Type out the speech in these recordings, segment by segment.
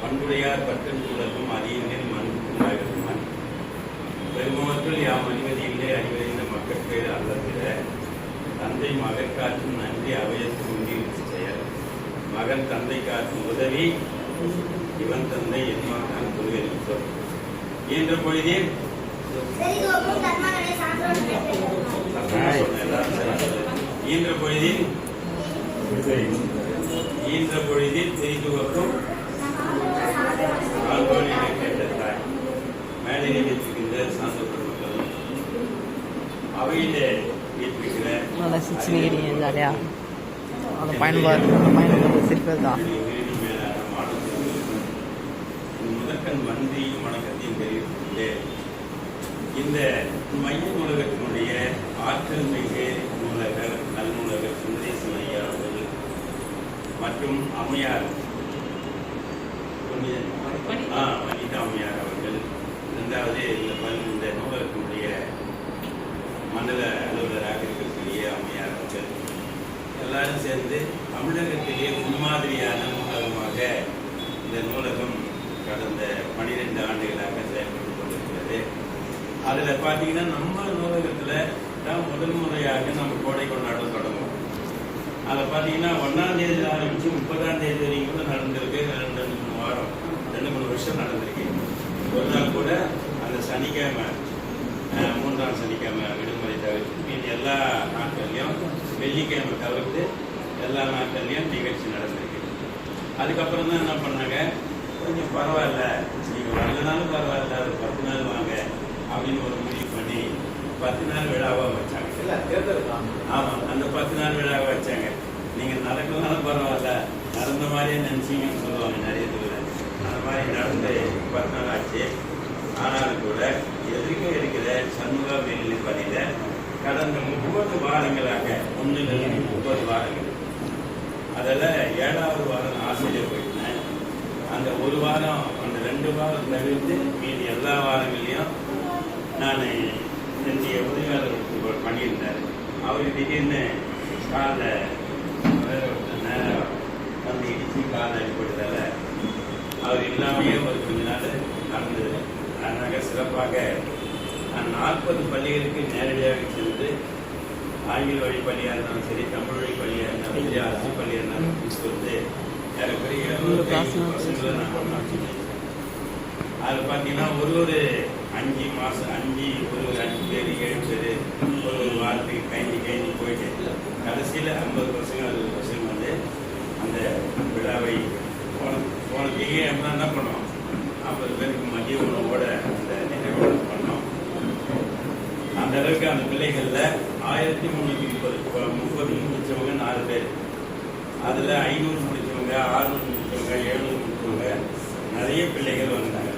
பண்புடையார் button சூழலும் அறிவினில் மண்புமாயிருக்குமான் பெருமக்கள் யாம் அறிவதியிலே அறிவறிந்த மக்கள் பேர் அல்லதிர தந்தை மகன் காற்றும் நன்றி அவையத்து முன்னில் செயல் மகன் தந்தை காற்றும் உதவி இவன் தந்தை என் மகன் குருவெனும் சொல் என்ற பொழுதே ஈன்ற பொழுதில் தெரிந்துவக்கும் கேட்ட தாய் மேலே நினைத்திருக்கின்ற சார்ந்த பெருமக்களும் அவையிலே வீட்டிருக்கிற முதற்கண் வந்தி வணக்கத்தையும் தெரிவித்துள்ளே இந்த மைய நூலகத்தினுடைய ஆற்றல் மிகு நூலகர் நல்நூலகர் சுந்தரேசன் ஐயா அவர்கள் மற்றும் அம்மையார் வனிதா அம்மையார் அவர்கள் இரண்டாவது இந்த நூலகத்தினுடைய மண்டல அலுவலராக இருக்கக்கூடிய அம்மையார் அவர்கள் எல்லாரும் சேர்ந்து தமிழகத்திலேயே முன்மாதிரியான நூலகமாக இந்த நூலகம் கடந்த 12 ஆண்டுகளாக செயல்பட்டு கொண்டிருக்கிறது. அதில் பார்த்தீங்கன்னா நம்ம நூலகத்தில் தான் முதல் முறையாக நம்ம கோடை கொண்டாட்டம் தொடங்கும். அதில் பார்த்தீங்கன்னா 1ஆம் தேதி ஆரம்பித்து 30ஆம் தேதி வரைக்கும் கூட நடந்திருக்கு. 2-3 வாரம் 2-3 வருஷம் நடந்திருக்கு. ஒரு நாள் கூட அந்த சனிக்கிழமை 3ஆம் சனிக்கிழமை விடுமுறை தவிர்த்து மீது எல்லா நாட்கள்லையும் வெள்ளிக்கிழமை தவிர்த்து எல்லா நாட்கள்லையும் நிகழ்ச்சி நடந்திருக்கு. அதுக்கப்புறம் தான் என்ன பண்ணாங்க, கொஞ்சம் பரவாயில்ல, நீங்கள் வரலனாலும் பரவாயில்ல, ஒரு 10 நாள் வாங்க அப்படின்னு ஒரு முடிவு பண்ணி 10 நாள் விழாவாக வச்சாங்க. ஆமாம், அந்த 10 நாள் விழாவாக வச்சாங்க. நீங்கள் நடக்கலனாலும் பரவாயில்ல, நடந்த மாதிரியே நினச்சிங்கன்னு சொல்லுவாங்க நிறைய தூரம். அந்த மாதிரி நடந்து 10 நாள் ஆச்சு. ஆனாலும் கூட எதிர்க்க இருக்கிற சண்முகா மேல்நிலை பள்ளியில் கடந்த 30 வாரங்களாக 1 30 வாரங்கள், அதில் 7வது வாரம் ஆசிரியர் போயிட்டேன். அந்த ஒரு வாரம், அந்த 2 வாரம் தவிர்த்து மீதி எல்லா வாரங்களையும் நான் என்னுடைய உதவியாளர் பண்ணியிருந்தார். அவர் திடீர்னு காலில் நேரம் வந்து இடித்து கால் அடிப்பட்டதால் அவர் இல்லாமையே ஒரு கொஞ்ச நாள் நடந்தது. அதனால சிறப்பாக நான் 40 பள்ளிகளுக்கு நேரடியாக சென்று ஆங்கில வழி பள்ளியாக இருந்தாலும் சரி, தமிழ் வழி பள்ளியாக இருந்தாலும் சரி, அரசு பள்ளியாக இருந்தாலும் கொடுத்து ஏறக்குறைய 750 பசங்களை நான் கொண்டாடினேன். அதில் பார்த்தீங்கன்னா ஒரு 5 மாதம் 5 பேர் 7 பேர் ஒரு வாரத்துக்கு கைஞ்சி போயிட்டு கடைசியில் 50 பசங்க 60 பசங்க வந்து அந்த விழாவை போன தேதியே என்ன பண்ணோம், 50 பேருக்கு மதிய உணவோட அந்த நினைவோடு பண்ணோம். அந்த அளவுக்கு அந்த பிள்ளைகளில் 1330 முடித்தவங்க 4 பேர், அதில் 500 முடித்தவங்க, 600 முடித்தவங்க, 700 முடித்தவங்க நிறைய பிள்ளைகள் வந்தாங்க.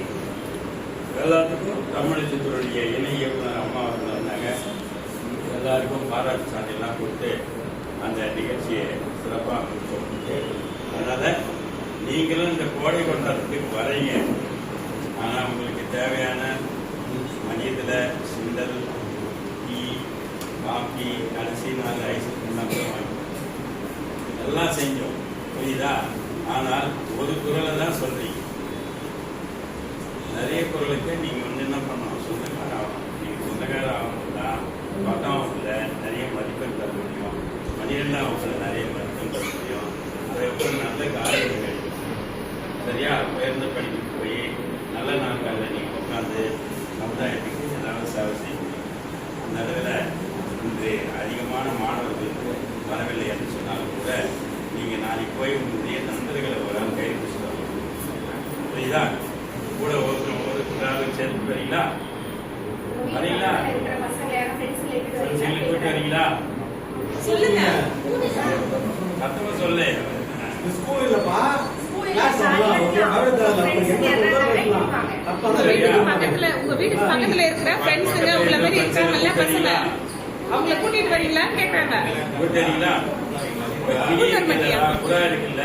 எல்லாத்துக்கும் தமிழகத்தினுடைய இணை இயக்குனர் அம்மா அவர்கள் வந்தாங்க. எல்லாருக்கும் பாராட்டு சான்றிதழ்லாம் கொடுத்து அந்த நிகழ்ச்சியை சிறப்பாக கொடுத்து, அதனால் நீங்களும் இந்த கோடை கொண்டாட்டத்துக்கு வரீங்க. ஆனால் உங்களுக்கு தேவையான மதியத்தில் சுண்டல், டீ, காஃபி, அரிசி, 4 ஐஸ்கிரீம் எல்லாம் செஞ்சோம், புரியுதா? ஆனால் ஒரு குரலை தான் சொல்றீங்க. நிறைய குரலுக்கு நீங்கள் வந்து என்ன பண்ணணும், சொந்தக்கார ஆகணும். நீங்கள் சொந்தக்கார ஆகணும்னா 10ஆம் வகுப்புல நிறைய மதிப்பெண் பெற முடியும், 12ஆம் வகுப்புல நிறைய மதிப்பெண் பெற முடியும். அதை நல்ல காரியம் கிடைக்கும். சரியா? உயர்ந்த படிப்புக்கு போய் நல்ல நாட்களில் நீங்கள் உட்காந்து சமுதாயத்துக்கு ஏதாவது சேவை செய்ய முடியும். அந்த அளவில் இன்று அதிகமான மாணவர்களுக்கு வரவில்லை என்று சொன்னாலும் கூட நீங்கள் நாளைக்கு போய் உங்களுடைய நண்பர்களை ஒரு ஆள் கைது பிடிச்சிட்டு புரியுதா? கூட ஒருத்தராக சேர்த்து வரீங்களா? வரீங்களா? போயிட்டு வரீங்களா? சத்தமா சொல்லு. ஸ்கூல் இல்லப்பா, உங்க வீட்டுக்கு பக்கத்துல இருக்கிற ஃப்ரெண்ட்ஸுங்க உங்களை மாதிரி இருக்காங்கல்ல பசங்க, அவங்கள கூட்டிட்டு வரீங்களா கேட்கறாங்க. புறா இருக்குல்ல,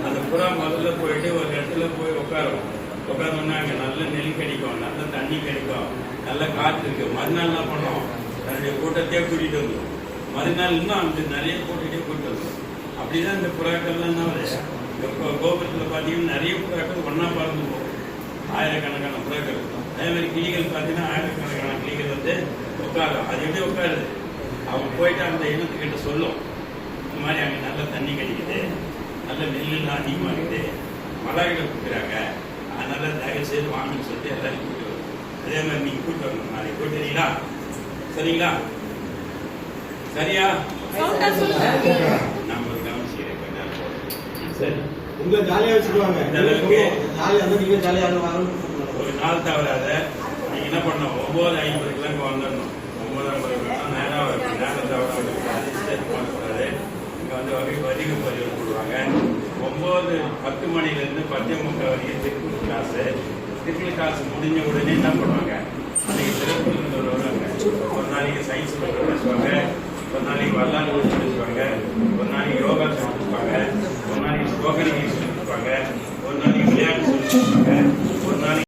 அந்த புறா முதல்ல போயிட்டு ஒரு இடத்துல போய் உட்காரணும்னா அங்கே நல்ல நெல் கிடைக்கும், நல்ல தண்ணி கிடைக்கும், நல்ல காற்று இருக்கு. மறுநாள் என்ன பண்ணோம், தன்னுடைய கூட்டத்தையே கூட்டிட்டு வந்தோம். மறுநாள் இன்னும் அந்த நிறைய கூட்டிகிட்டே கூட்டிட்டு வந்தோம். அப்படிதான் இந்த புறாக்கள்லாம் தான் கோபுரத்தில் பார்த்தீங்கன்னா நிறைய புறாக்கள் ஒன்றா பறந்து போகும், ஆயிரக்கணக்கான புறாக்கள். அதே மாதிரி கிளிகள் பார்த்தீங்கன்னா ஆயிரக்கணக்கான கிளிகள் வந்து உட்காரும். அது எப்படி உட்காருது, அவங்க போயிட்டு அந்த இனத்துக்கிட்ட சொல்லும், இந்த மாதிரி அங்கே நல்ல தண்ணி கிடைக்குது, நல்ல நெல்லுலாம் அதிகமாக இருக்குது, மலாய்களை கொடுக்குறாங்க, அதனால தயவு செய்து வாங்கன்னு சொல்லிட்டு எல்லாரும் கூப்பிட்டு வரும். அதே மாதிரி நீங்கள் கூப்பிட்டு வரணும், நாளைக்கு கூட்டுறீங்களா? சரிங்களா? சரியா? சவுண்டா சொல்லுங்க. நம்ம கவனிச்சுக்கிறேன் கொஞ்ச நேரம் போதும். சரி, உங்களை ஜாலியா வச்சுக்குவாங்க. இந்த அளவுக்கு ஜாலியா இருந்தா நீங்க ஜாலியா வரணும். ஒரு நாள் தவறாத நீங்க என்ன பண்ணணும், 9:50 இங்க வந்துடணும். 9:50 நேரம் வரணும். நேரம் தவறாது இங்க வந்து வரிவு பதிவு போடுவாங்க. 9:10 மணிலேருந்து 10:30 வரைக்கும் திருப்பூர் கிளாஸு. திருப்பூர் கிளாஸ் முடிஞ்ச உடனே என்ன பண்ணுவாங்க, அன்னைக்கு சிறப்பு விருந்தினர் வருவாங்க. ஒரு நாளைக்கு சயின்ஸ் பேசுவாங்க, ஒரு நாளைக்கு வரலாறு பேசுவாங்க, ஒரு நாளைக்கு யோகா சொல்லிருப்பாங்க, ஒரு நாளைக்கு ஸ்போக்கன் இங்கிலீஷ் சொல்லிருப்பாங்க,